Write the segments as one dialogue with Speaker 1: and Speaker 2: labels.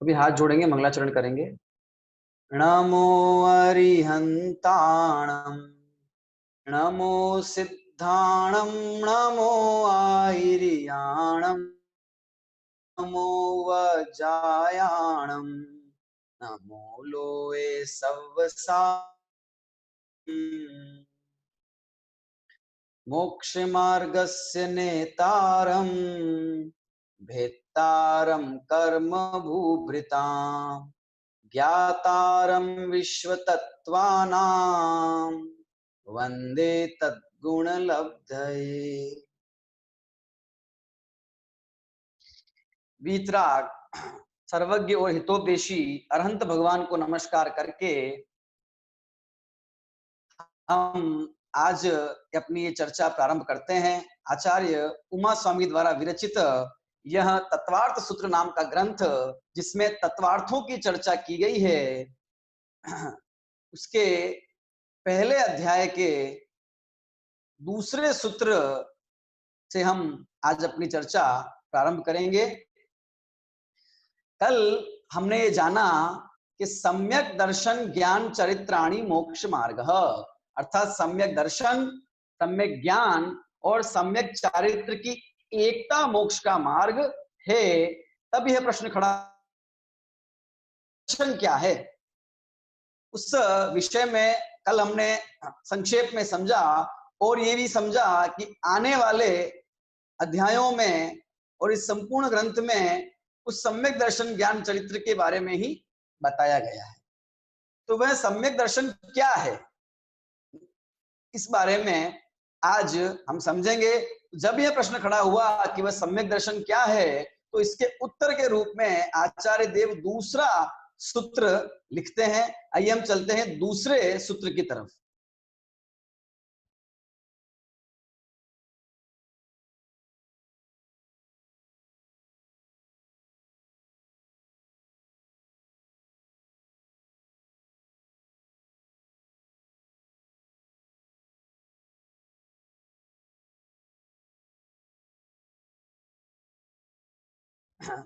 Speaker 1: अभी हाथ जोड़ेंगे, मंगलाचरण करेंगे। नमो अरिहंताणं नमो सिद्धाणं नमो आयर्याणं नमो वज्रायाणं नमो लोए सव्वसा मोक्षमार्गस्य नेतारं भेत्तारं कर्म भूभृतां ज्ञातारं विश्वतत्त्वानां वंदे तद्गुणलब्धये। वीतराग सर्वज्ञ और हितोपदेशी अरहंत भगवान को नमस्कार करके हम आज अपनी ये चर्चा प्रारंभ करते हैं। आचार्य उमा स्वामी द्वारा विरचित यह तत्वार्थ सूत्र नाम का ग्रंथ, जिसमें तत्वार्थों की चर्चा की गई है, उसके पहले अध्याय के दूसरे सूत्र से हम आज अपनी चर्चा प्रारंभ करेंगे। कल हमने ये जाना कि सम्यक दर्शन ज्ञान चरित्राणि मोक्ष मार्ग, अर्थात सम्यक दर्शन, सम्यक ज्ञान और सम्यक चारित्र की एकता मोक्ष का मार्ग है। तब यह प्रश्न खड़ा, दर्शन क्या है? उस विषय में कल हमने संक्षेप में समझा और ये भी समझा कि आने वाले अध्यायों में और इस संपूर्ण ग्रंथ में उस सम्यक दर्शन ज्ञान चरित्र के बारे में ही बताया गया है। तो वह सम्यक दर्शन क्या है, इस बारे में आज हम समझेंगे। जब यह प्रश्न खड़ा हुआ कि वह सम्यक दर्शन क्या है, तो इसके उत्तर के रूप में आचार्य देव दूसरा सूत्र लिखते हैं। आइए हम चलते हैं दूसरे सूत्र की तरफ।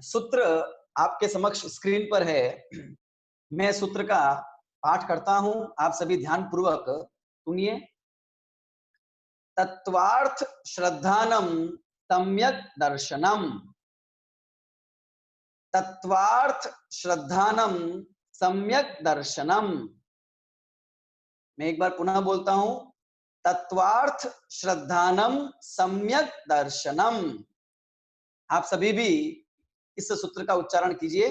Speaker 1: सूत्र आपके समक्ष स्क्रीन पर है। मैं सूत्र का पाठ करता हूं, आप सभी ध्यान पूर्वक सुनिए। तत्वार्थ श्रद्धानम सम्यक दर्शनम, तत्वार्थ श्रद्धानम सम्यक दर्शनम। मैं एक बार पुनः बोलता हूं, तत्वार्थ श्रद्धानम सम्यक दर्शनम। आप सभी भी इस सूत्र का उच्चारण कीजिए।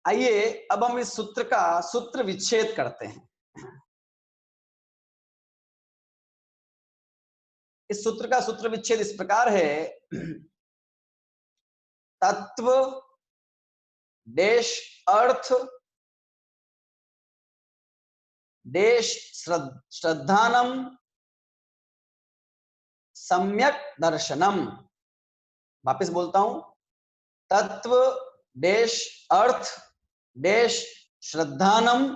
Speaker 1: आइए अब हम इस सूत्र का सूत्र विच्छेद करते हैं। इस सूत्र का सूत्र विच्छेद इस प्रकार है। तत्व देश अर्थ देश श्रद्धानम सम्यक दर्शनम। वापस बोलता हूं, तत्व देश अर्थ देश श्रद्धानम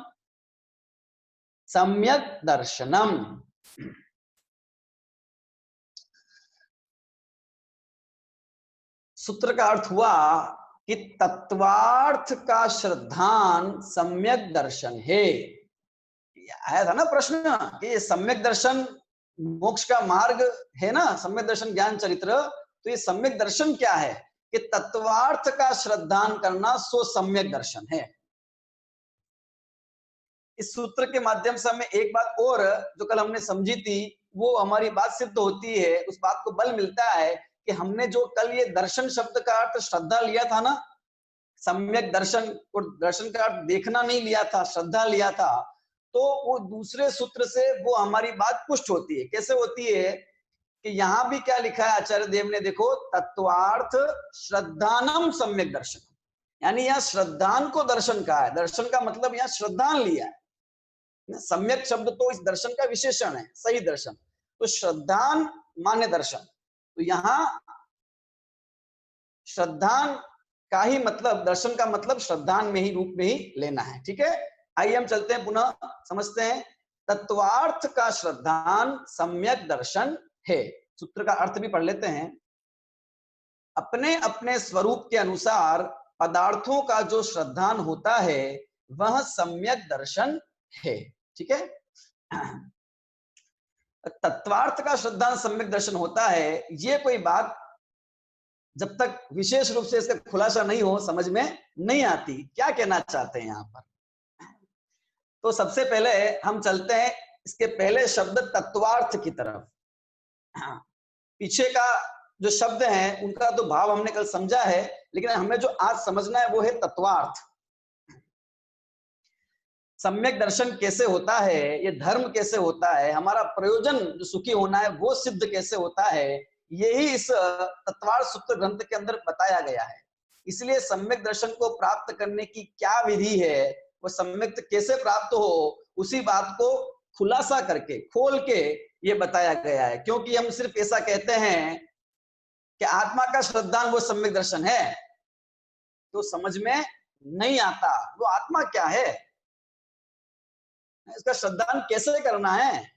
Speaker 1: सम्यक दर्शनम। सूत्र का अर्थ हुआ कि तत्वार्थ का श्रद्धान सम्यक दर्शन है। आया था ना प्रश्न कि ये सम्यक दर्शन मोक्ष का मार्ग है ना, सम्यक दर्शन ज्ञान चरित्र। तो ये सम्यक दर्शन क्या है कि तत्वार्थ का श्रद्धान करना सो सम्यक दर्शन है। इस सूत्र के माध्यम से हमें एक बात और जो कल हमने समझी थी वो हमारी बात सिद्ध होती है, उस बात को बल मिलता है कि हमने जो कल ये दर्शन शब्द का अर्थ श्रद्धा लिया था ना, सम्यक दर्शन, और दर्शन का अर्थ देखना नहीं लिया था, श्रद्धा लिया था, तो वो दूसरे सूत्र से वो हमारी बात पुष्ट होती है। कैसे होती है कि यहां भी क्या लिखा है आचार्य देव ने, देखो, तत्वार्थ श्रद्धानम सम्यक दर्शन, यानी यहाँ श्रद्धान को दर्शन कहा है। दर्शन का मतलब यहाँ श्रद्धान लिया है। सम्यक शब्द तो इस दर्शन का विशेषण है, सही दर्शन, तो श्रद्धान मान्य दर्शन। तो यहाँ श्रद्धान का ही मतलब, दर्शन का मतलब श्रद्धान में ही रूप में ही लेना है। ठीक है, आइए हम चलते हैं, पुनः समझते हैं। तत्वार्थ का श्रद्धान सम्यक दर्शन है। सूत्र का अर्थ भी पढ़ लेते हैं। अपने अपने स्वरूप के अनुसार पदार्थों का जो श्रद्धान होता है वह सम्यक दर्शन है। ठीक है, तत्वार्थ का श्रद्धान सम्यक दर्शन होता है, ये कोई बात जब तक विशेष रूप से इसका खुलासा नहीं हो समझ में नहीं आती। क्या कहना चाहते हैं यहाँ पर? तो सबसे पहले हम चलते हैं इसके पहले शब्द तत्वार्थ की तरफ। पीछे का जो शब्द हैं उनका तो भाव हमने कल समझा है, लेकिन हमें जो आज समझना है वो है तत्वार्थ। सम्यक दर्शन कैसे होता है, ये धर्म कैसे होता है, हमारा प्रयोजन जो सुखी होना है वो सिद्ध कैसे होता है, यही इस तत्वार्थ सूत्र ग्रंथ के अंदर बताया गया है। इसलिए सम्यक दर्शन को प्राप्त करने की क्या विधि है, वो सम्यक कैसे प्राप्त हो, उसी बात को खुलासा करके खोल के ये बताया गया है। क्योंकि हम सिर्फ ऐसा कहते हैं कि आत्मा का श्रद्धान वो सम्यक दर्शन है, तो समझ में नहीं आता वो आत्मा क्या है, इसका श्रद्धान कैसे करना है,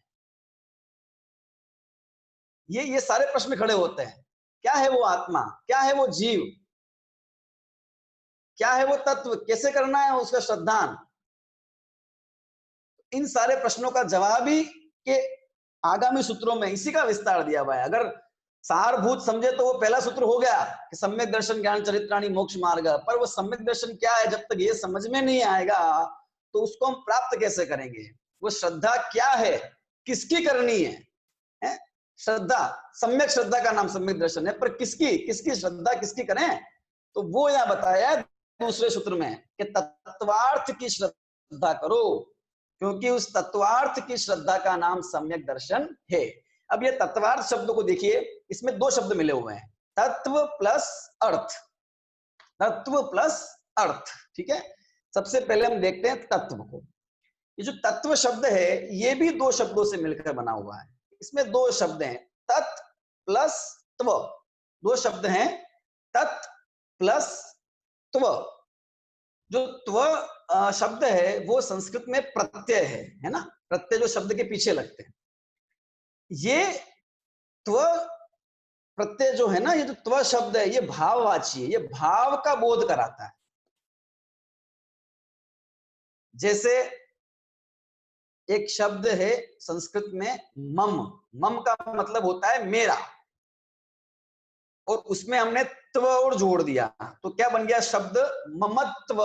Speaker 1: ये सारे प्रश्न खड़े होते हैं। क्या है वो आत्मा, क्या है वो जीव, क्या है वो तत्व, कैसे करना है उसका श्रद्धान, इन सारे प्रश्नों का जवाब ही के आगामी सूत्रों में इसी का विस्तार दिया हुआ है। अगर सारभूत समझे तो वो पहला सूत्र हो गया कि सम्यक दर्शन ज्ञान चरित्राणी मोक्ष मार्ग, पर वो सम्यक दर्शन क्या है जब तक ये समझ में नहीं आएगा तो उसको हम प्राप्त कैसे करेंगे। वो श्रद्धा क्या है, किसकी करनी है? श्रद्धा, सम्यक श्रद्धा का नाम सम्यक दर्शन है, पर किसकी श्रद्धा किसकी करें, तो वो यहां बताया है दूसरे सूत्र में कि तत्वार्थ की श्रद्धा करो, क्योंकि उस तत्वार्थ की श्रद्धा का नाम सम्यक दर्शन है। अब ये तत्वार्थ शब्द को देखिए, इसमें दो शब्द मिले हुए हैं, तत्व प्लस अर्थ, तत्व प्लस अर्थ। ठीक है, सबसे पहले हम देखते हैं तत्व को। ये जो तत्व शब्द है ये भी दो शब्दों से मिलकर बना हुआ है। इसमें दो शब्द हैं, तत् प्लस त्व, दो शब्द हैं, तत् प्लस त्व। जो त्व शब्द है वो संस्कृत में प्रत्यय है ना, प्रत्यय जो शब्द के पीछे लगते हैं। ये त्व प्रत्यय जो है ना, ये जो त्व शब्द है ये भाववाची है, ये भाव का बोध कराता है। जैसे एक शब्द है संस्कृत में मम, मम का मतलब होता है मेरा, और उसमें हमने त्व और जोड़ दिया तो क्या बन गया शब्द ममत्व।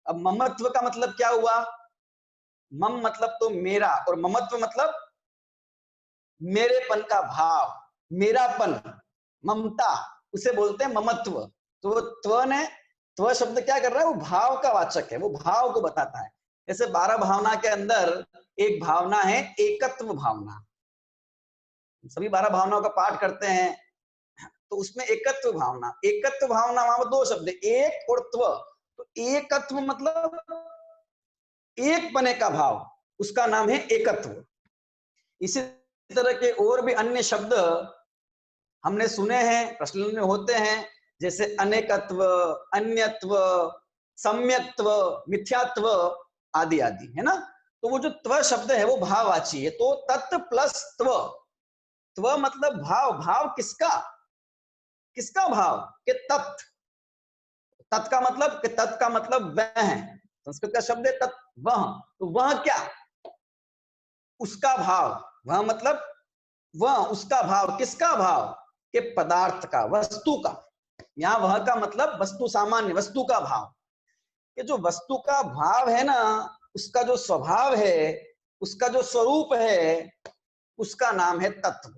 Speaker 1: अब ममत्व का मतलब क्या हुआ, मम मतलब तो मेरा और ममत्व मतलब मेरेपन का भाव, मेरापन, ममता, उसे बोलते हैं ममत्व। तो त्व शब्द क्या कर रहा है, वो भाव का वाचक है, वो भाव को बताता है। जैसे 12 भावना के अंदर एक भावना है एकत्व भावना, सभी 12 भावनाओं का पाठ करते हैं तो उसमें एकत्व भावना, एकत्व भावना वहां दो शब्द एक और त्व। तो एकत्व मतलब एक बने का भाव, उसका नाम है एकत्व। इसी तरह के और भी अन्य शब्द हमने सुने हैं, प्रचलन में होते हैं, जैसे अनेकत्व, अन्यत्व, सम्यक्त्व, मिथ्यात्व आदि आदि, है ना। तो वो जो त्व शब्द है वो भाववाची है। तो तत् प्लस त्व, त्व मतलब भाव, भाव किसका, किसका भाव, कि तत्, तत् का मतलब कि तत् का मतलब वह है, संस्कृत का शब्द है तत्, वह, तो वह क्या, उसका भाव, वह मतलब वह, उसका भाव, किसका भाव, के पदार्थ का, वस्तु का। यहां वह का मतलब वस्तु, सामान्य वस्तु का भाव। ये जो वस्तु का भाव है ना, उसका जो स्वभाव है, उसका जो स्वरूप है, उसका नाम है तत्व।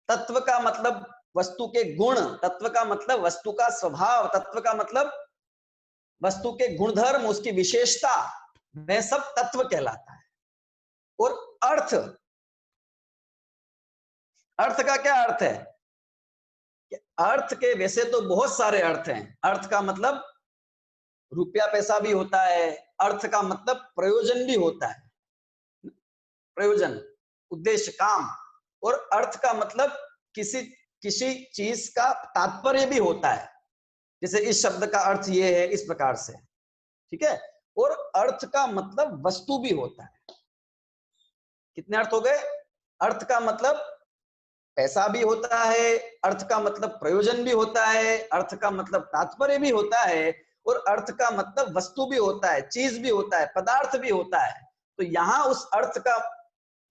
Speaker 1: तत्व का मतलब वस्तु के गुण, तत्व का मतलब वस्तु का स्वभाव, तत्व का मतलब वस्तु के गुणधर्म, उसकी विशेषता, वह सब तत्व कहलाता है। और अर्थ, अर्थ का क्या अर्थ है, अर्थ के वैसे तो बहुत सारे अर्थ हैं। अर्थ का मतलब रुपया पैसा भी होता है, अर्थ का मतलब प्रयोजन भी होता है, प्रयोजन, उद्देश्य, काम। और अर्थ का मतलब किसी किसी चीज का तात्पर्य भी होता है, जैसे इस शब्द का अर्थ ये है, इस प्रकार से। ठीक है, और अर्थ का मतलब वस्तु भी होता है। कितने अर्थ हो गए, अर्थ का मतलब पैसा भी होता है, अर्थ का मतलब प्रयोजन भी होता है, अर्थ का मतलब तात्पर्य भी होता है, और अर्थ का मतलब वस्तु भी होता है, चीज भी होता है, पदार्थ भी होता है। तो यहाँ उस अर्थ का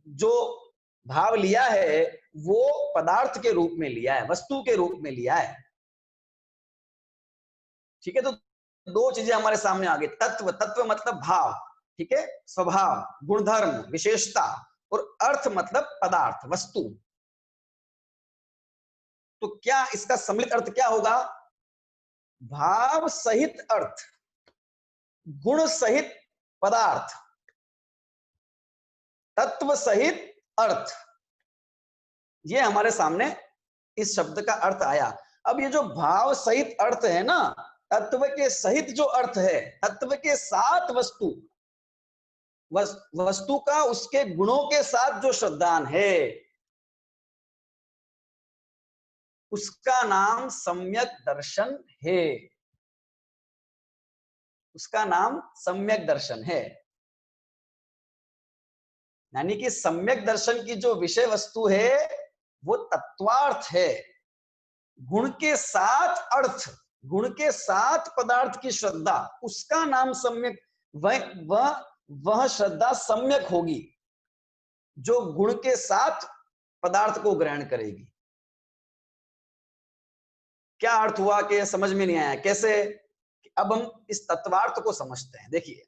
Speaker 1: जो भाव लिया है वो पदार्थ के रूप में लिया है, वस्तु के रूप में लिया है। ठीक है, तो दो चीजें हमारे सामने आ गई। तत्व, तत्व मतलब भाव, ठीक है, स्वभाव, गुणधर्म, विशेषता, और अर्थ मतलब पदार्थ, वस्तु। तो क्या इसका सम्मिलित अर्थ क्या होगा? भाव सहित अर्थ, गुण सहित पदार्थ, तत्व सहित अर्थ, ये हमारे सामने इस शब्द का अर्थ आया। अब ये जो भाव सहित अर्थ है ना, तत्व के सहित जो अर्थ है, तत्व के साथ वस्तु, वस्तु का उसके गुणों के साथ जो श्रद्धान है, उसका नाम सम्यक दर्शन है। उसका नाम सम्यक दर्शन है। यानी कि सम्यक दर्शन की जो विषय वस्तु है वो तत्वार्थ है। गुण के साथ अर्थ, गुण के साथ पदार्थ की श्रद्धा, उसका नाम सम्यक। वह श्रद्धा सम्यक होगी जो गुण के साथ पदार्थ को ग्रहण करेगी। क्या अर्थ हुआ कि समझ में नहीं आया? कैसे? अब हम इस तत्वार्थ को समझते हैं। देखिए,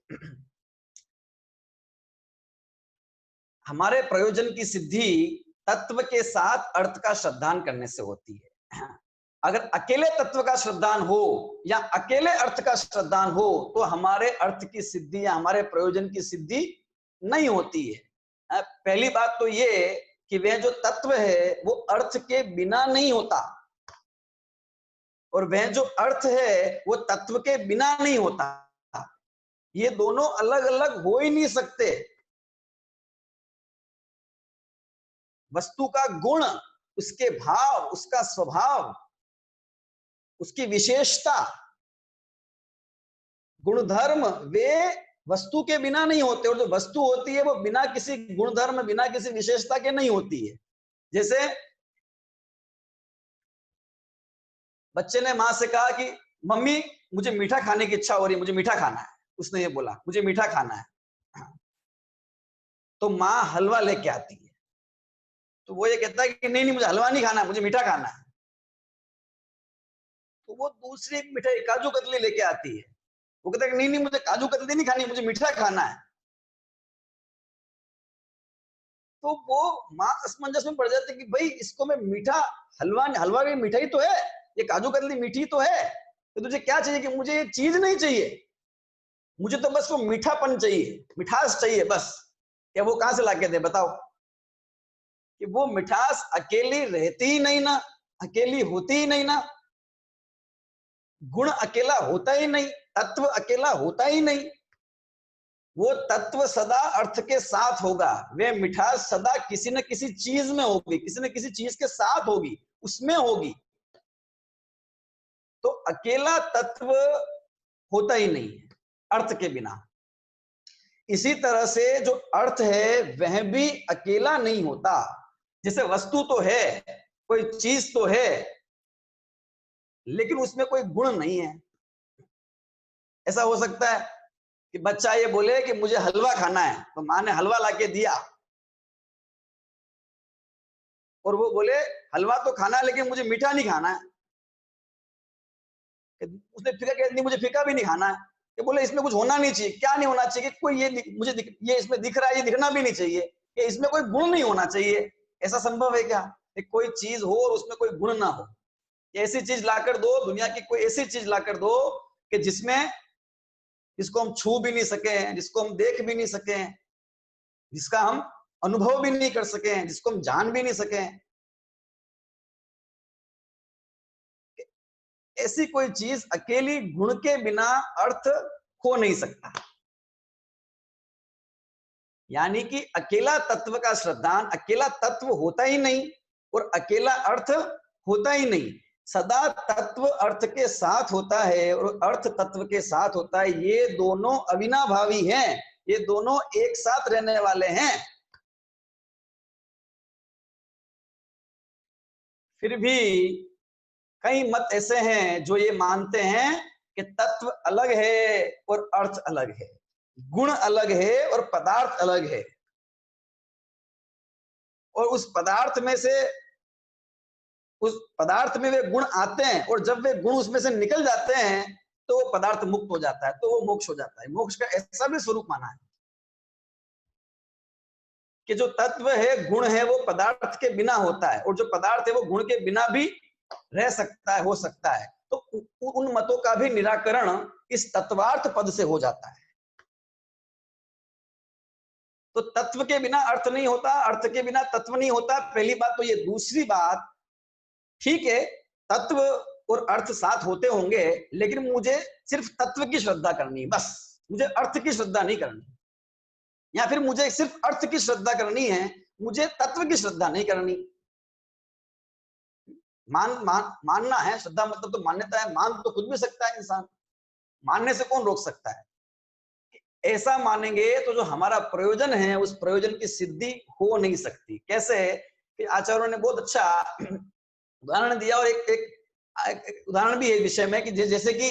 Speaker 1: हमारे प्रयोजन की सिद्धि तत्व के साथ अर्थ का श्रद्धान करने से होती है। अगर अकेले तत्व का श्रद्धान हो या अकेले अर्थ का श्रद्धान हो तो हमारे अर्थ की सिद्धि या हमारे प्रयोजन की सिद्धि नहीं होती है। पहली बात तो ये कि वह जो तत्व है वो अर्थ के बिना नहीं होता, और वह जो अर्थ है वो तत्व के बिना नहीं होता। ये दोनों अलग अलग हो ही नहीं सकते। वस्तु का गुण, उसके भाव, उसका स्वभाव, उसकी विशेषता, गुणधर्म, वे वस्तु के बिना नहीं होते, और जो वस्तु होती है वो बिना किसी गुणधर्म, बिना किसी विशेषता के नहीं होती है। जैसे बच्चे ने मां से कहा कि मम्मी मुझे मीठा खाने की इच्छा हो रही है, मुझे मीठा खाना है। उसने ये बोला मुझे मीठा खाना है, तो माँ हलवा लेके आती है। तो वो ये कहता है कि नहीं नहीं मुझे हलवा नहीं खाना है, मुझे मीठा खाना है। तो वो दूसरी मिठाई काजू कतली लेके आती है। वो कहता है कि नहीं नहीं मुझे काजू कतली नहीं खानी, मुझे मीठा खाना है। तो वो माँ असमंजस में पड़ जाती है कि भाई इसको मैं मीठा, हलवा, हलवा भी मिठाई तो है, ये काजू कतली मीठी तो है, तो तुझे क्या चाहिए? कि मुझे ये चीज नहीं चाहिए, मुझे तो बस वो मीठापन चाहिए, मिठास चाहिए बस। क्या वो कहां से लाके दे बताओ? कि वो मिठास अकेली रहती ही नहीं ना, अकेली होती ही नहीं ना, गुण अकेला होता ही नहीं, तत्व अकेला होता ही नहीं। वो तत्व सदा अर्थ के साथ होगा, वे मिठास सदा किसी न किसी चीज में होगी, किसी न किसी चीज के साथ होगी, उसमें होगी। तो अकेला तत्व होता ही नहीं है अर्थ के बिना। इसी तरह से जो अर्थ है वह भी अकेला नहीं होता। जैसे वस्तु तो है, कोई चीज तो है, लेकिन उसमें कोई गुण नहीं है। ऐसा हो सकता है कि बच्चा ये बोले कि मुझे हलवा खाना है, तो माँ ने हलवा लाके दिया, और वो बोले हलवा तो खाना है लेकिन मुझे मीठा नहीं खाना है। उसने फीका कह दिया, मुझे फीका भी नहीं खाना है। ये बोले इसमें कुछ होना नहीं चाहिए। क्या नहीं होना चाहिए? कोई ये इसमें दिख रहा है, ये दिखना भी नहीं चाहिए, कि इसमें कोई गुण नहीं होना चाहिए। ऐसा संभव है क्या? कोई चीज हो और उसमें कोई गुण ना हो? ऐसी चीज लाकर दो, दुनिया की कोई ऐसी चीज लाकर दो कि जिसको हम छू भी नहीं सके, जिसको हम देख भी नहीं सके, जिसका हम अनुभव भी नहीं कर सके, जिसको हम जान भी नहीं सके। ऐसी कोई चीज अकेली गुण के बिना अर्थ हो नहीं सकता। यानी कि अकेला तत्व का श्रद्धान, अकेला तत्व होता ही नहीं और अकेला अर्थ होता ही नहीं। सदा तत्व अर्थ के साथ होता है और अर्थ तत्व के साथ होता है। ये दोनों अविनाभावी हैं, ये दोनों एक साथ रहने वाले हैं। फिर भी कई मत ऐसे हैं जो ये मानते हैं कि तत्व अलग है और अर्थ अलग है, गुण अलग है और पदार्थ अलग है, और उस पदार्थ में वे गुण आते हैं, और जब वे गुण उसमें से निकल जाते हैं तो वो पदार्थ मुक्त हो जाता है, तो वो मोक्ष हो जाता है। मोक्ष का ऐसा भी स्वरूप माना है कि जो तत्व है, गुण है, वो पदार्थ के बिना होता है, और जो पदार्थ है वो गुण के बिना भी रह सकता है, हो सकता है। तो उन मतों का भी निराकरण इस तत्वार्थ पद से हो जाता है। तो तत्व के बिना अर्थ नहीं होता, अर्थ के बिना तत्व नहीं होता, पहली बात तो ये। दूसरी बात, ठीक है, तत्व और अर्थ साथ होते होंगे, लेकिन मुझे सिर्फ तत्व की श्रद्धा करनी है, बस। मुझे अर्थ की श्रद्धा नहीं करनी, या फिर मुझे सिर्फ अर्थ की श्रद्धा करनी है, मुझे तत्व की श्रद्धा नहीं करनी। मानना है, श्रद्धा मतलब तो मान्यता है। मान तो खुद भी सकता है इंसान, मानने से कौन रोक सकता है। ऐसा मानेंगे तो जो हमारा प्रयोजन है, उस प्रयोजन की सिद्धि हो नहीं सकती। कैसे कि आचार्यों ने बहुत अच्छा उदाहरण दिया, और एक उदाहरण भी है विषय में कि जैसे कि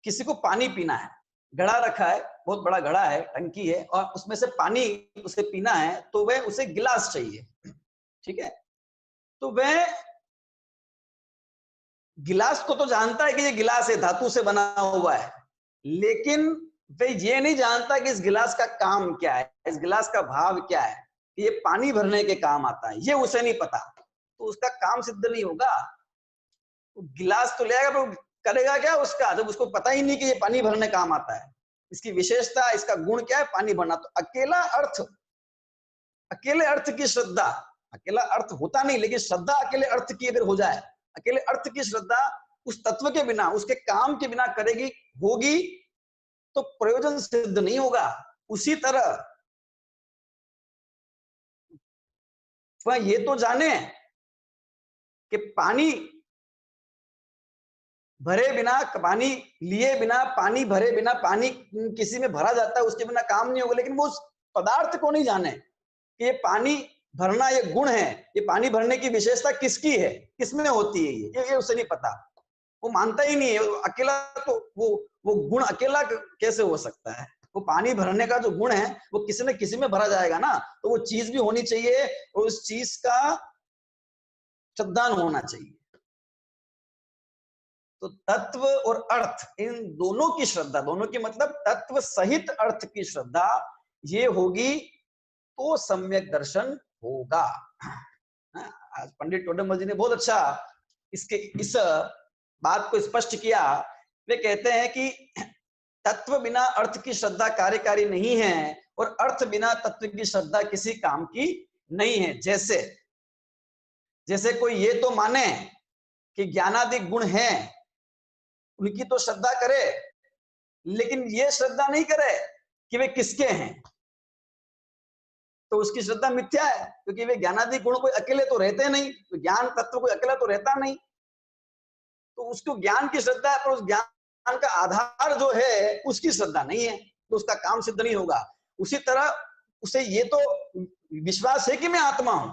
Speaker 1: किसी को पानी पीना है, घड़ा रखा है, बहुत बड़ा घड़ा है, टंकी है, और उसमें से पानी उसे पीना है, तो वह उसे गिलास चाहिए, ठीक है। तो वह गिलास को तो जानता है कि ये गिलास है, धातु से बना हुआ है, लेकिन वह ये नहीं जानता कि इस गिलास का काम क्या है, इस गिलास का भाव क्या है, कि ये पानी भरने के काम आता है, ये उसे नहीं पता, तो उसका काम सिद्ध नहीं होगा। तो गिलास तो ले आएगा, पर करेगा क्या उसका, जब उसको पता ही नहीं कि ये पानी भरने काम आता है, इसकी विशेषता, इसका गुण क्या है, पानी भरना। तो अकेले अर्थ की श्रद्धा, अकेला अर्थ होता नहीं, लेकिन श्रद्धा अकेले अर्थ की अगर हो जाए, अकेले अर्थ की श्रद्धा उस तत्व के बिना, उसके काम के बिना करेगी, होगी, तो प्रयोजन सिद्ध नहीं होगा। उसी तरह वह ये तो जाने कि पानी भरे बिना, पानी लिए बिना, पानी भरे बिना, पानी किसी में भरा जाता है, उसके बिना काम नहीं होगा, लेकिन वो उस पदार्थ को नहीं जाने कि ये पानी भरना ये गुण है, ये पानी भरने की विशेषता किसकी है, किसमें होती है, ये उसे नहीं पता, वो मानता ही नहीं है। अकेला तो वो गुण अकेला कैसे हो सकता है। वो पानी भरने का जो गुण है वो किसी न किसी में भरा जाएगा ना, तो वो चीज भी होनी चाहिए, और उस चीज का श्रद्धान होना चाहिए। तो तत्व और अर्थ, इन दोनों की श्रद्धा, दोनों की मतलब तत्व सहित अर्थ की श्रद्धा, ये होगी तो सम्यक दर्शन होगा। आज पंडित टोडरमल जी ने बहुत अच्छा इस बात को स्पष्ट किया। वे कहते हैं कि तत्व बिना अर्थ की श्रद्धा कार्यकारी नहीं है, और अर्थ बिना तत्व की श्रद्धा किसी काम की नहीं है। जैसे कोई ये तो माने कि ज्ञानादि गुण हैं, उनकी तो श्रद्धा करे, लेकिन ये श्रद्धा नहीं करे कि वे किसके हैं, तो उसकी श्रद्धा मिथ्या है, क्योंकि वे ज्ञानादि गुण कोई अकेले तो रहते नहीं, तो ज्ञान तत्व कोई अकेला तो रहता नहीं, तो उसको ज्ञान की श्रद्धा है, पर उस ज्ञान का आधार जो है उसकी श्रद्धा नहीं है, तो उसका काम सिद्ध नहीं होगा। उसी तरह उसे ये तो विश्वास है कि मैं आत्मा हूं,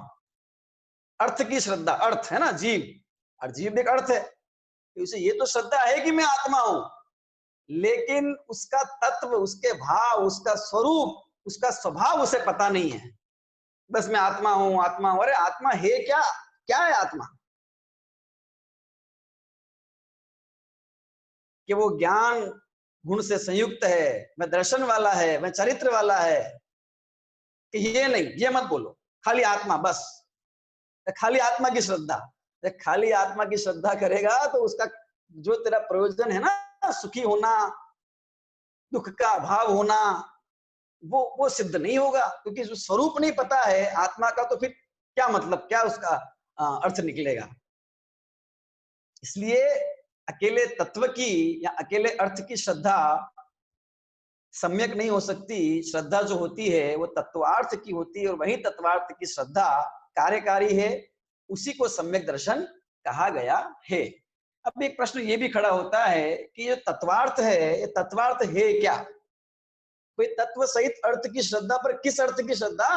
Speaker 1: अर्थ की श्रद्धा, अर्थ है ना जीव, और जीव एक अर्थ है, तो उसे ये तो श्रद्धा है कि मैं आत्मा हूं, लेकिन उसका तत्व, उसके भाव, उसका स्वरूप, उसका स्वभाव उसे पता नहीं है। बस मैं आत्मा हूं, आत्मा हूं। अरे आत्मा है क्या, क्या है आत्मा? कि वो ज्ञान गुण से संयुक्त है, मैं दर्शन वाला है, मैं चरित्र वाला है, कि ये नहीं, ये मत बोलो, खाली आत्मा बस। खाली आत्मा की श्रद्धा, खाली आत्मा की श्रद्धा करेगा तो उसका जो तेरा प्रयोजन है ना, सुखी होना, दुख का अभाव होना, वो सिद्ध नहीं होगा, क्योंकि जो स्वरूप नहीं पता है आत्मा का, तो फिर क्या मतलब, क्या उसका अर्थ निकलेगा। इसलिए अकेले तत्व की या अकेले अर्थ की श्रद्धा सम्यक नहीं हो सकती। श्रद्धा जो होती है वो तत्वार्थ की होती है, और वही तत्वार्थ की श्रद्धा कार्यकारी है, उसी को सम्यक दर्शन कहा गया है। अब एक प्रश्न ये भी खड़ा होता है कि ये तत्वार्थ है, ये तत्वार्थ है क्या? कोई तत्व सहित अर्थ की श्रद्धा, पर किस अर्थ की श्रद्धा?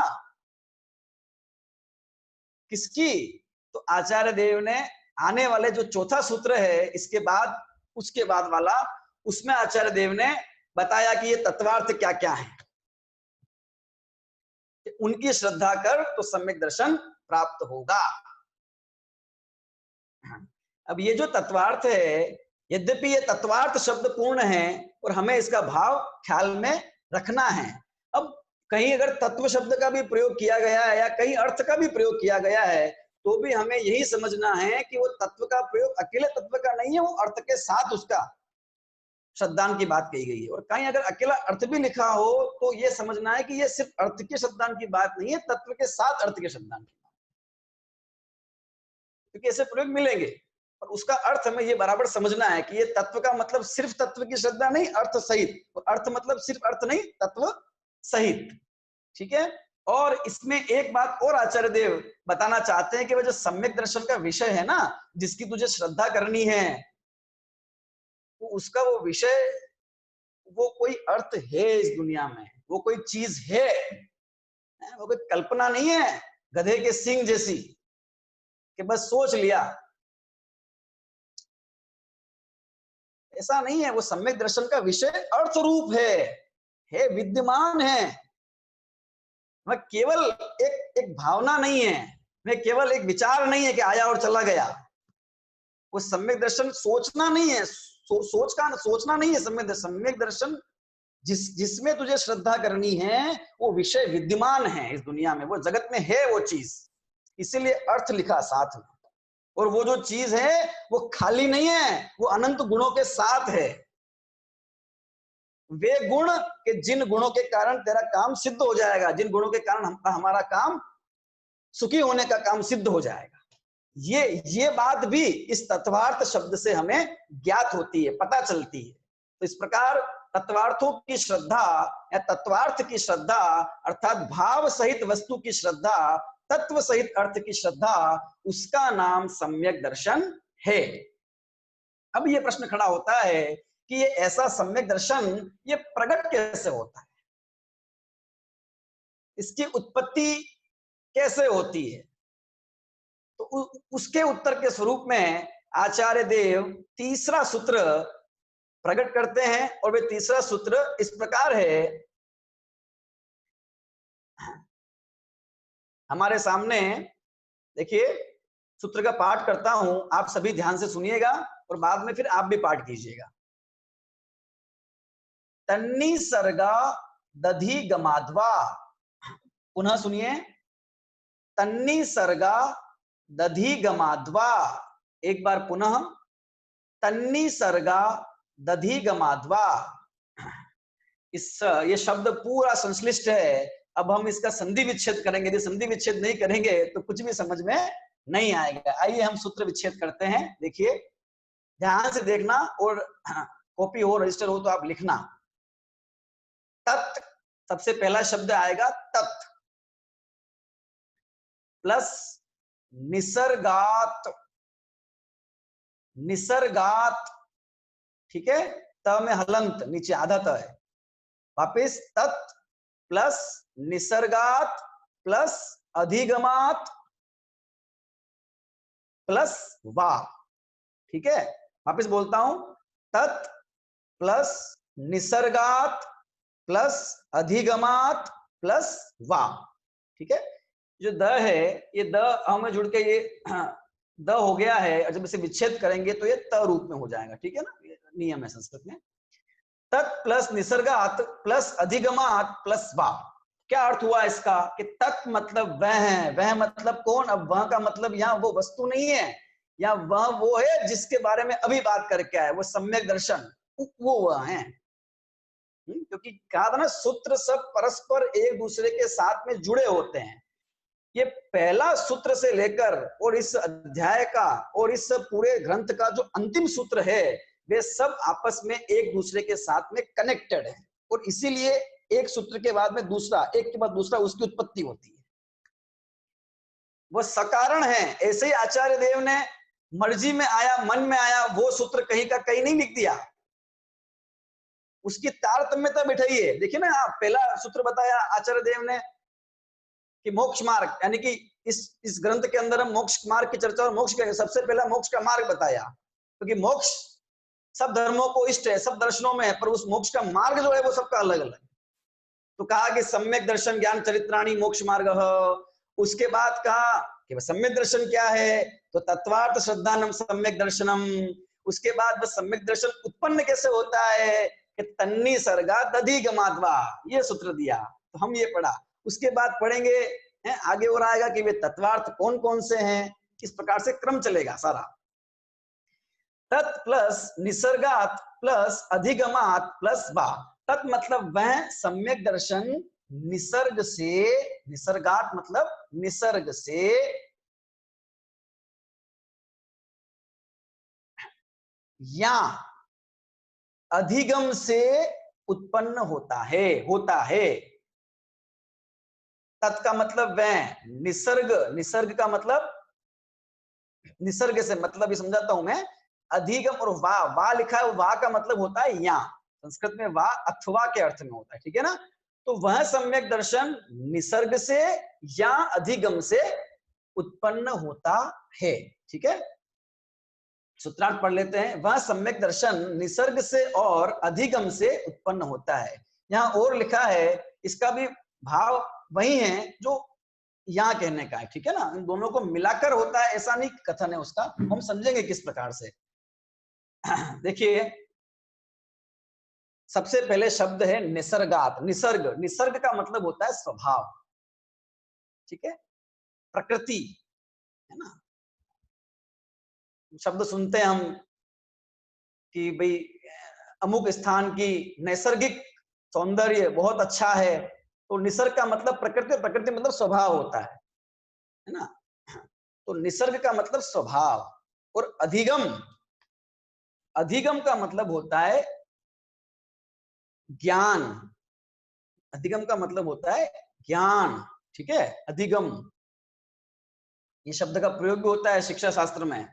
Speaker 1: किसकी? तो आचार्य देव ने आने वाले जो चौथा सूत्र है इसके बाद, उसके बाद वाला, उसमें आचार्य देव ने बताया कि ये तत्वार्थ क्या क्या है। उनकी श्रद्धा कर तो सम्यक दर्शन प्राप्त होगा। अब ये जो तत्वार्थ है, यद्यपि ये तत्वार्थ शब्द पूर्ण है और हमें इसका भाव ख्याल में रखना है। अब कहीं अगर तत्व शब्द का भी प्रयोग किया गया है या कहीं अर्थ का भी प्रयोग किया गया है, तो भी हमें यही समझना है कि वो तत्व का प्रयोग अकेले तत्व का नहीं है, वो अर्थ के साथ उसका श्रद्धान की बात कही गई है। और कहीं अगर अकेला अर्थ भी लिखा हो तो ये समझना है कि ये सिर्फ अर्थ के श्रद्धान की बात नहीं है, तत्व के साथ अर्थ के श्रद्धान की बात, क्योंकि ऐसे प्रयोग मिलेंगे। और उसका अर्थ हमें ये बराबर समझना है कि ये तत्व का मतलब सिर्फ तत्व की श्रद्धा नहीं, अर्थ सहित, और अर्थ मतलब सिर्फ अर्थ नहीं, तत्व सहित। ठीक है। और इसमें एक बात और आचार्य देव बताना चाहते हैं कि वो जो सम्यक दर्शन का विषय है ना, जिसकी तुझे श्रद्धा करनी है, वो उसका वो विषय, वो कोई अर्थ है इस दुनिया में, वो कोई चीज है, वो कोई कल्पना नहीं है गधे के सींग जैसी कि बस सोच लिया। ऐसा नहीं है। वो सम्यक दर्शन का विषय अर्थ रूप है विद्यमान है। वह केवल एक भावना नहीं है, वह केवल एक विचार नहीं है कि आया और चला गया। वो सम्यक दर्शन सोचना नहीं है, सोचना नहीं है। सम्यक दर्शन जिसमें तुझे श्रद्धा करनी है, वो विषय विद्यमान है इस दुनिया में, वो जगत में है वो चीज, इसीलिए अर्थ लिखा साथ में। और वो जो चीज है वो खाली नहीं है, वो अनंत गुणों के साथ है। वे गुण के जिन गुणों के कारण तेरा काम सिद्ध हो जाएगा, जिन गुणों के कारण हमारा काम सुखी होने का काम सिद्ध हो जाएगा। ये बात भी इस तत्वार्थ शब्द से हमें ज्ञात होती है, पता चलती है। तो इस प्रकार तत्वार्थों की श्रद्धा या तत्वार्थ की श्रद्धा अर्थात भाव सहित वस्तु की श्रद्धा, तत्व सहित अर्थ की श्रद्धा, उसका नाम सम्यक दर्शन है। अब ये प्रश्न खड़ा होता है कि ये ऐसा सम्यक दर्शन ये प्रकट कैसे होता है, इसकी उत्पत्ति कैसे होती है? तो उसके उत्तर के स्वरूप में आचार्य देव तीसरा सूत्र प्रकट करते हैं, और वे तीसरा सूत्र इस प्रकार है, हमारे सामने देखिए। सूत्र का पाठ करता हूं, आप सभी ध्यान से सुनिएगा और बाद में फिर आप भी पाठ कीजिएगा। तन्नी सर्गा दधि गमाध्वा, पुनः सुनिए, तन्नी सर्गा दधि गमाध्वा, एक बार पुनः, तन्नी सर्गा दधि गमाध्वा। ये शब्द पूरा संश्लिष्ट है। अब हम इसका संधि विच्छेद करेंगे, यदि संधि विच्छेद नहीं करेंगे तो कुछ भी समझ में नहीं आएगा। आइए हम सूत्र विच्छेद करते हैं। देखिए, ध्यान से देखना, और कॉपी हो, रजिस्टर हो तो आप लिखना। तत्, सबसे पहला शब्द आएगा तत्, प्लस निसर्गात, निसर्गात, ठीक है। त में हलंत, नीचे आधा त है। वापिस तत् प्लस निसर्गात प्लस अधिगमात प्लस वा, ठीक है। वापिस बोलता हूं, तत् प्लस निसर्गात प्लस अधिगमात प्लस वा, ठीक है। जो द है, ये द हमें जुड़ के ये द हो गया है, और जब इसे विच्छेद करेंगे तो ये त रूप में हो जाएगा, ठीक है ना। ये नियम है संस्कृत में। तत् प्लस निसर्गात प्लस अधिगमात प्लस वा। क्या अर्थ हुआ इसका कि तत् मतलब वह है, वह मतलब कौन? अब वह का मतलब यहाँ वो वस्तु नहीं है, या वो है जिसके बारे में अभी बात करके आए, वो सम्यक दर्शन, वो वह है। क्योंकि कहा था ना, सूत्र सब परस्पर एक दूसरे के साथ में जुड़े होते हैं। ये पहला सूत्र से लेकर और इस अध्याय का और इस पूरे ग्रंथ का जो अंतिम सूत्र है, वे सब आपस में एक दूसरे के साथ में कनेक्टेड है, और इसीलिए एक सूत्र के बाद में दूसरा, एक के बाद दूसरा उसकी उत्पत्ति होती है। वो सकारण है। ऐसे ही आचार्य देव ने मर्जी में आया, मन में आया, वो सूत्र कहीं का कहीं नहीं लिख दिया, उसकी तारतम्यता बिठाई है। देखिए ना, आप पहला सूत्र बताया आचार्य देव ने, कि मोक्ष मार्ग, यानी कि इस ग्रंथ के अंदर हम मोक्ष मार्ग की चर्चा और मोक्ष के सबसे पहला मोक्ष का मार्ग बताया, क्योंकि तो मोक्ष सब धर्मों को इष्ट है, सब दर्शनों में है, पर उस मोक्ष का मार्ग जो है वो सबका अलग अलग। तो कहा कि सम्यक दर्शन ज्ञान चरित्राणी मोक्ष मार्ग। उसके बाद कहा कि सम्यक दर्शन क्या है, तो तत्वार्थ श्रद्धानम सम्यक दर्शनम। उसके बाद बस सम्यक दर्शन उत्पन्न कैसे होता है कि तन्नी सर्गा तधिगमाद्वा, ये सूत्र दिया, तो हम ये पढ़ा। उसके बाद पढ़ेंगे आगे और आएगा कि वे तत्वार्थ कौन कौन से हैं, किस प्रकार से क्रम चलेगा सारा। तत् प्लस निसर्गात प्लस अधिगमात प्लस बा। तत् मतलब वह सम्यक दर्शन निसर्ग से, निसर्गात मतलब निसर्ग से, या अधिगम से उत्पन्न होता है। तत् का मतलब वह, निसर्ग, निसर्ग का मतलब निसर्ग से, मतलब ये समझाता हूं मैं। अधिगम और वा लिखा है, वा का मतलब होता है या, संस्कृत में वा अथवा के अर्थ में होता है, ठीक है ना। तो वह सम्यक दर्शन निसर्ग से या अधिगम से उत्पन्न होता है, ठीक है। सूत्रार्थ पढ़ लेते हैं। वह सम्यक दर्शन निसर्ग से और अधिगम से उत्पन्न होता है। यहाँ और लिखा है, इसका भी भाव वही है जो यहाँ कहने का है, ठीक है ना। इन दोनों को मिलाकर होता है ऐसा नहीं कथन है उसका, हम समझेंगे किस प्रकार से। देखिए सबसे पहले शब्द है निसर्गात। निसर्ग, निसर्ग का मतलब होता है स्वभाव, ठीक है, प्रकृति, है ना। शब्द सुनते हैं हम कि भाई अमुक स्थान की नैसर्गिक सौंदर्य बहुत अच्छा है, तो निसर्ग का मतलब प्रकृति, प्रकृति मतलब स्वभाव होता है ना। तो निसर्ग का मतलब स्वभाव। और अधिगम, अधिगम का मतलब होता है ज्ञान। अधिगम का मतलब होता है ज्ञान, ठीक है। अधिगम ये शब्द का प्रयोग भी होता है शिक्षा शास्त्र में।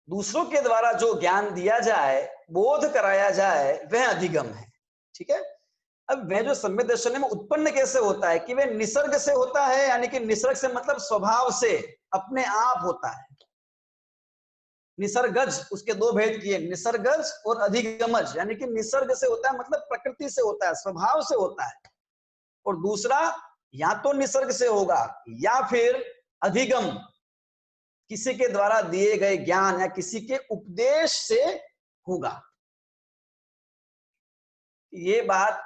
Speaker 1: दूसरों के द्वारा जो ज्ञान दिया जाए, बोध कराया जाए, वह अधिगम है, ठीक है। अब वह जो सम्यक दर्शन में उत्पन्न कैसे होता है, कि वह निसर्ग से होता है, यानी कि निसर्ग से मतलब स्वभाव से, अपने आप होता है। निसर्गज, उसके दो भेद किए, निसर्गज और अधिगमज, यानी कि निसर्ग से होता है मतलब प्रकृति से होता है, स्वभाव से होता है। और दूसरा, या तो निसर्ग से होगा या फिर अधिगम, किसी के द्वारा दिए गए ज्ञान या किसी के उपदेश से होगा। ये बात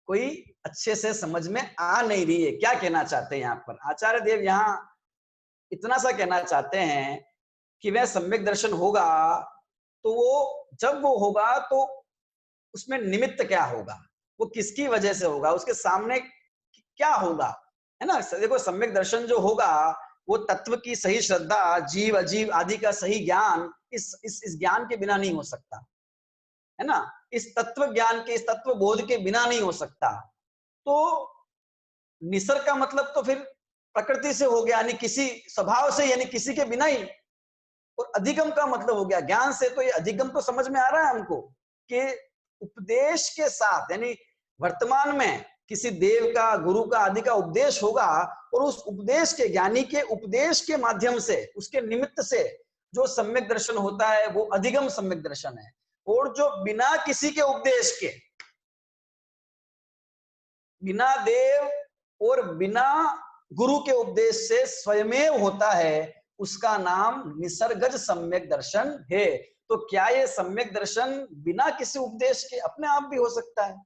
Speaker 1: कोई अच्छे से समझ में आ नहीं रही है, क्या कहना चाहते हैं यहाँ पर आचार्य देव। यहाँ इतना सा कहना चाहते हैं कि वह सम्यक दर्शन होगा, तो वो जब वो होगा तो उसमें निमित्त क्या होगा, वो किसकी वजह से होगा, उसके सामने क्या होगा, है ना। देखो सम्यक दर्शन जो होगा वो तत्व की सही श्रद्धा, जीव अजीव आदि का सही ज्ञान, इस ज्ञान के बिना नहीं हो सकता, है ना। इस तत्व ज्ञान के, इस तत्व बोध के बिना नहीं हो सकता। तो निसर्ग का मतलब तो फिर प्रकृति से हो गया, यानी किसी स्वभाव से, यानी किसी के बिना ही। और अधिगम का मतलब हो गया ज्ञान से। तो ये अधिगम तो समझ में आ रहा है हमको कि उपदेश के साथ, यानी वर्तमान में किसी देव का, गुरु का आदि का उपदेश होगा, और उस उपदेश के, ज्ञानी के उपदेश के माध्यम से, उसके निमित्त से जो सम्यक दर्शन होता है वो अधिगम सम्यक दर्शन है। और जो बिना किसी के उपदेश के, बिना देव और बिना गुरु के उपदेश से स्वयमेव होता है, उसका नाम निसर्गज सम्यक दर्शन है। तो क्या ये सम्यक दर्शन बिना किसी उपदेश के अपने आप भी हो सकता है?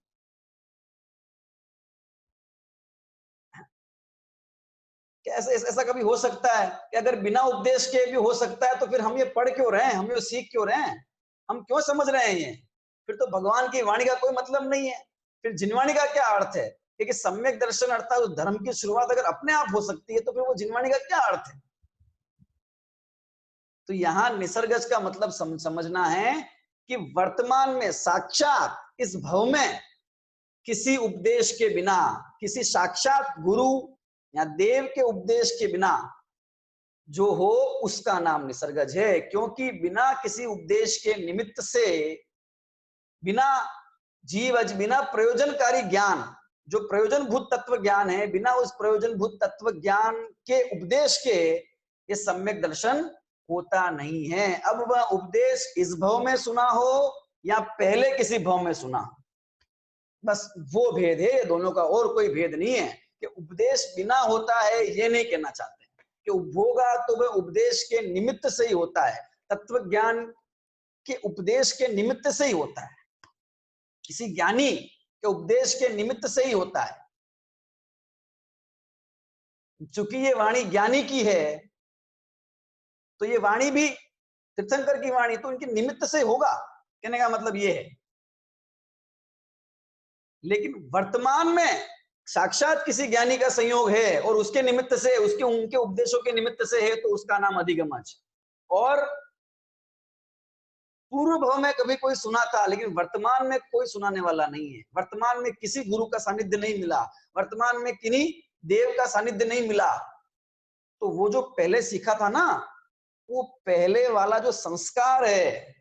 Speaker 1: ऐसा कभी हो सकता है कि अगर बिना उपदेश के भी हो सकता है, तो फिर हम ये पढ़ क्यों रहे हैं, हम ये सीख क्यों रहे हैं, हम क्यों समझ रहे हैं ये? फिर तो भगवान की वाणी का कोई मतलब नहीं है। फिर जिनवाणी का क्या अर्थ है? क्योंकि सम्यक दर्शन अर्थात उस धर्म की शुरुआत अगर अपने आप हो सकती है, तो फिर वो जिनवाणी का क्या अर्थ है? तो यहाँ निसर्गज का मतलब समझना है कि वर्तमान में साक्षात इस भव में किसी उपदेश के बिना, किसी साक्षात गुरु या देव के उपदेश के बिना जो हो, उसका नाम निसर्गज है। क्योंकि बिना किसी उपदेश के निमित्त से, बिना जीव, बिना प्रयोजनकारी ज्ञान, जो प्रयोजन भूत तत्व ज्ञान है, बिना उस प्रयोजन भूत तत्व ज्ञान के उपदेश के ये सम्यक दर्शन होता नहीं है। अब वह उपदेश इस भव में सुना हो या पहले किसी भव में सुना, बस वो भेद है, ये दोनों का और कोई भेद नहीं है। कि उपदेश बिना होता है ये नहीं कहना चाहते कि होगा तो वह उपदेश के निमित्त से ही होता है, तत्व ज्ञान के उपदेश के निमित्त से ही होता है, किसी ज्ञानी के उपदेश के निमित्त से ही होता है। चूंकि ये वाणी ज्ञानी की है तो ये वाणी भी तीर्थंकर की वाणी तो उनके निमित्त से होगा, कहने का मतलब ये है। लेकिन वर्तमान में साक्षात किसी ज्ञानी का संयोग है और उसके निमित्त से, उसके उनके उपदेशों के निमित्त से है, तो उसका नाम अधिगमज। और पूर्व भव में कभी कोई सुना था, लेकिन वर्तमान में कोई सुनाने वाला नहीं है, वर्तमान में किसी गुरु का सानिध्य नहीं मिला, वर्तमान में किन्हीं देव का सानिध्य नहीं मिला, तो वो जो पहले सीखा था ना, वो पहले वाला जो संस्कार है,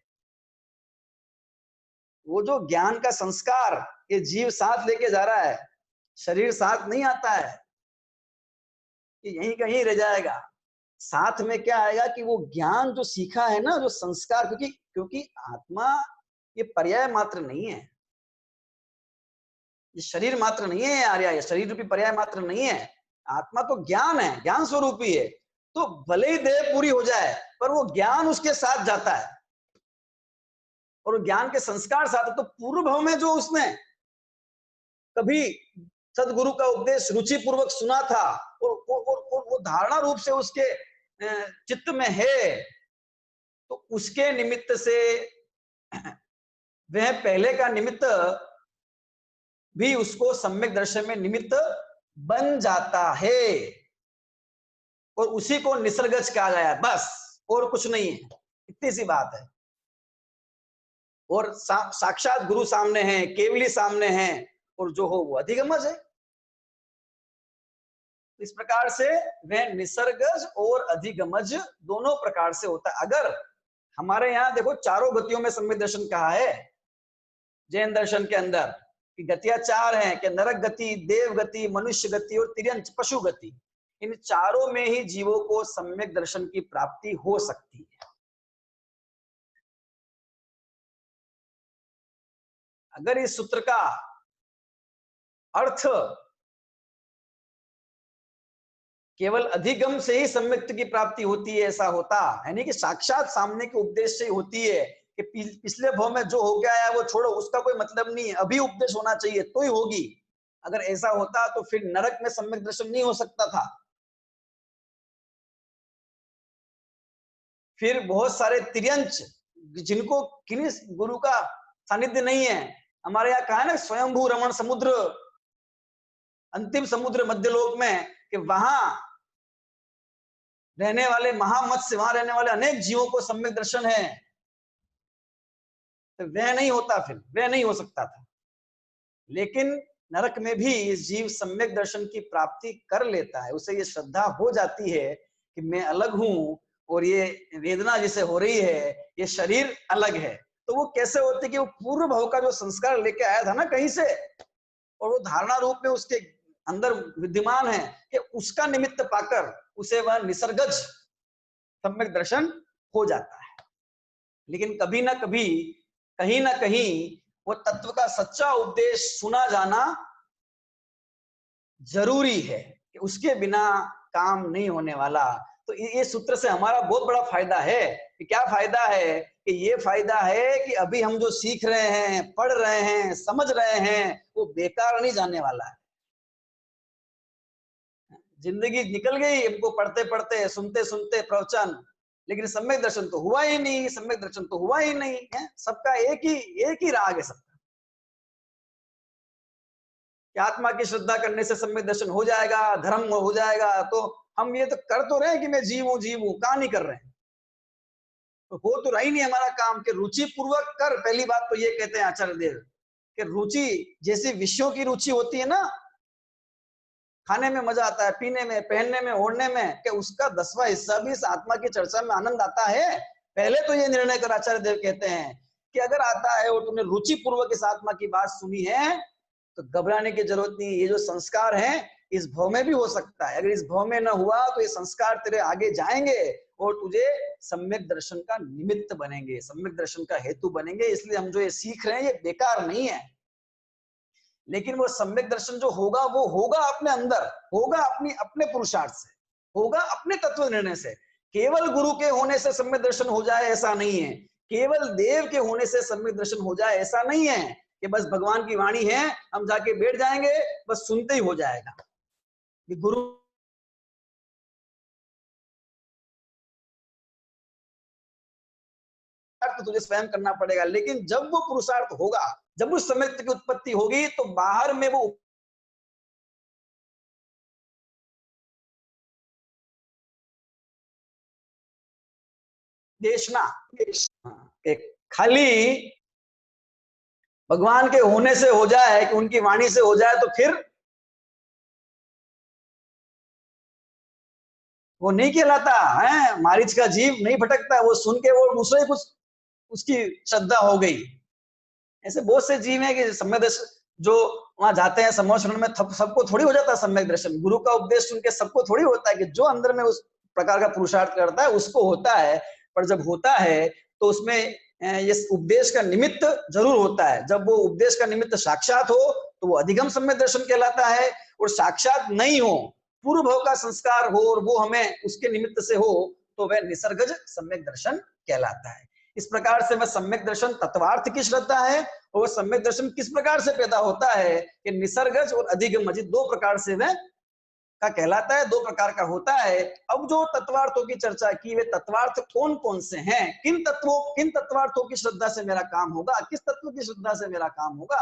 Speaker 1: वो जो ज्ञान का संस्कार, ये जीव साथ लेके जा रहा है, शरीर साथ नहीं आता है कि यहीं कहीं रह जाएगा। साथ में क्या आएगा कि वो ज्ञान जो सीखा है ना, जो संस्कार, क्योंकि आत्मा ये पर्याय मात्र नहीं है, ये शरीर मात्र नहीं है आर्या, ये शरीर रूपी पर्याय मात्र नहीं है, आत्मा तो ज्ञान है, ज्ञान स्वरूप ही है। तो भले ही देह पूरी हो जाए पर वो ज्ञान उसके साथ जाता है और ज्ञान के संस्कार साथ। तो पूर्व भव में जो उसने कभी सदगुरु का उपदेश रुचि पूर्वक सुना था और वो धारणा रूप से उसके चित्त में है, तो उसके निमित्त से वह पहले का निमित्त भी उसको सम्यक दर्शन में निमित्त बन जाता है और उसी को निसर्गज कहा गया है, बस और कुछ नहीं है, इतनी सी बात है। और साक्षात गुरु सामने है, केवली सामने है, और जो हो वो अधिगमज है। इस प्रकार से वह निसर्गज और अधिगमज दोनों प्रकार से होता है। अगर हमारे यहाँ देखो चारों गतियों में सम्यक दर्शन कहा है जैन दर्शन के अंदर कि गतियां चार हैं, कि नरक गति, देव गति, मनुष्य गति और तिर्यंच पशु गति। इन चारों में ही जीवों को सम्यक दर्शन की प्राप्ति हो सकती है। अगर इस सूत्र का अर्थ केवल अधिगम से ही सम्यक्त की प्राप्ति होती है ऐसा होता, यानी कि साक्षात सामने के उपदेश से ही होती है कि पिछले भव में जो हो गया है वो छोड़ो, उसका कोई मतलब नहीं है, अभी उपदेश होना चाहिए तो ही होगी। अगर ऐसा होता तो फिर नरक में सम्यक दर्शन नहीं हो सकता था। फिर बहुत सारे तिर्यंच जिनको किन्हीं गुरु का सानिध्य नहीं है, हमारे यहाँ कहा है ना स्वयंभू रमण समुद्र, अंतिम समुद्र मध्यलोक में, कि वहां रहने वाले महामत्स्य, वहां रहने वाले अनेक जीवों को सम्यक दर्शन है, तो वह नहीं होता, फिर वह नहीं हो सकता था। लेकिन नरक में भी इस जीव सम्यक दर्शन की प्राप्ति कर लेता है, उसे ये श्रद्धा हो जाती है कि मैं अलग हूं और ये वेदना जिसे हो रही है ये शरीर अलग है। तो वो कैसे होती कि वो पूर्व भव का जो संस्कार लेके आया था ना कहीं से, और वो धारणा रूप में उसके अंदर विद्यमान है, कि उसका निमित्त पाकर उसे वह निसर्गज सम्यक दर्शन हो जाता है। लेकिन कभी ना कभी, कहीं ना कहीं वो तत्व का सच्चा उपदेश सुना जाना जरूरी है, कि उसके बिना काम नहीं होने वाला। तो ये सूत्र से हमारा बहुत बड़ा फायदा है। कि क्या फायदा है? कि ये फायदा है कि अभी हम जो सीख रहे हैं, पढ़ रहे हैं, समझ रहे हैं, वो बेकार नहीं जाने वाला है। जिंदगी निकल गई हमको पढ़ते पढ़ते, सुनते सुनते प्रवचन, लेकिन सम्यक दर्शन तो हुआ ही नहीं, सम्यक दर्शन तो हुआ ही नहीं है। सबका एक ही राग है सबका, कि आत्मा की श्रद्धा करने से सम्यक दर्शन हो जाएगा, धर्म हो जाएगा। तो हम ये तो कर तो रहे हैं कि मैं जीव हूं, कहां नहीं कर रहे हैं, तो हो तो रहा ही नहीं हमारा काम। कि रुचि पूर्वक कर, पहली बात तो ये कहते हैं आचार्य देव, कि रुचि जैसी विषयों की रुचि होती है ना, खाने में मजा आता है, पीने में, पहनने में, ओढ़ने में, कि उसका 10वां हिस्सा भी इस आत्मा की चर्चा में आनंद आता है। पहले तो ये निर्णय कर आचार्य देव कहते हैं कि अगर आता है और तुमने रुचि पूर्वक इस आत्मा की बात सुनी है, तो घबराने की जरूरत नहीं। ये जो संस्कार है इस भव में भी हो सकता है, अगर इस भव में न हुआ तो ये संस्कार तेरे आगे जाएंगे और तुझे सम्यक दर्शन का निमित्त बनेंगे, सम्यक दर्शन का हेतु बनेंगे। इसलिए हम जो ये सीख रहे हैं ये बेकार नहीं है, लेकिन वो सम्यक दर्शन जो होगा वो होगा अपने अंदर, होगा अपने पुरुषार्थ से, होगा अपने तत्व निर्णय से। केवल गुरु के होने से सम्यक दर्शन हो जाए ऐसा नहीं है, केवल देव के होने से सम्यक दर्शन हो जाए ऐसा नहीं है कि बस भगवान की वाणी है हम जाके बैठ जाएंगे बस सुनते ही हो जाएगा। गुरु तो तुझे स्वयं करना पड़ेगा, लेकिन जब वो पुरुषार्थ होगा, जब उस सम्यक की उत्पत्ति होगी तो बाहर में वो देशना खाली भगवान के होने से हो जाए कि उनकी वाणी से हो जाए तो फिर वो नहीं कहलाता है। मारीच का जीव नहीं भटकता, वो सुन के वो दूसरे कुछ उसकी श्रद्धा हो गई। ऐसे बहुत से जीव हैं कि सम्यक दर्शन जो वहां जाते हैं समूह शरण में, सबको थोड़ी हो जाता है सम्यक दर्शन। गुरु का उपदेश सुन के सबको थोड़ी होता है कि जो अंदर में उस प्रकार का पुरुषार्थ करता है उसको होता है। पर जब होता है तो उसमें ये उपदेश का निमित्त जरूर होता है। जब वो उपदेश का निमित्त साक्षात हो तो वो अधिगम सम्यक दर्शन कहलाता है, और साक्षात नहीं हो, पूर्व भाव का संस्कार हो और वो हमें उसके निमित्त से हो तो वह निसर्गज सम्यक दर्शन कहलाता है। इस प्रकार से वह सम्यक दर्शन तत्वार्थ की श्रद्धा है, और वह सम्यक दर्शन किस प्रकार से पैदा होता है कि निसर्गज और अधिगमज दो प्रकार से वह का कहलाता है, दो प्रकार का होता है। अब जो तत्वार्थों की चर्चा की, वे तत्वार्थ कौन कौन से हैं, किन तत्वार्थों की श्रद्धा से मेरा काम होगा, किस तत्व की श्रद्धा से मेरा काम होगा,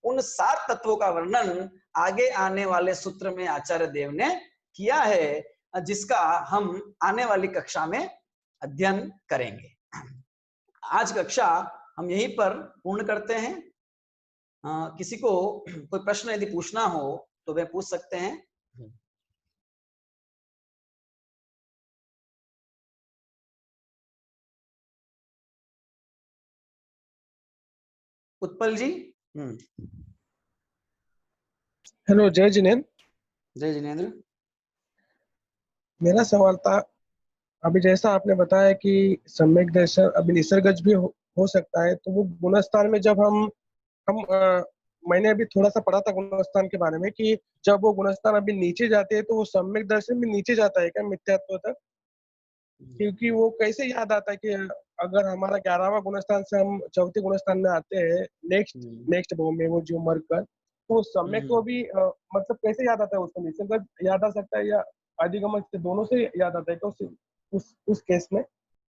Speaker 1: उन 7 तत्वों का वर्णन आगे आने वाले सूत्र में आचार्य देव ने किया है, जिसका हम आने वाली कक्षा में अध्ययन करेंगे। आज कक्षा हम यहीं पर पूर्ण करते हैं। किसी को कोई प्रश्न यदि पूछना हो तो वे पूछ सकते हैं। उत्पल जी।
Speaker 2: हेलो, जय जिनेन्द्र।
Speaker 1: जय जिनेन्द्र।
Speaker 2: मेरा सवाल था, अभी जैसा आपने बताया कि सम्यक दर्शन अभी निसर्गज भी हो सकता है, तो वो गुणस्थान में जब मैंने अभी थोड़ा सा पढ़ा था गुणस्थान के बारे में कि जब वो गुणस्थान अभी नीचे जाते हैं तो वो सम्यक दर्शन भी नीचे जाता है क्या मिथ्यात्व तक? क्योंकि वो कैसे याद आता है कि अगर हमारा 11वां गुणस्थान से हम चौथे गुणस्थान में आते हैं नेक्स्ट भाव में वो जो मर कर, तो सम्यक को भी मतलब कैसे याद आता है उसको? निसर्ग याद आ सकता है या अधिगम से दोनों से याद आता है क्या उस केस में?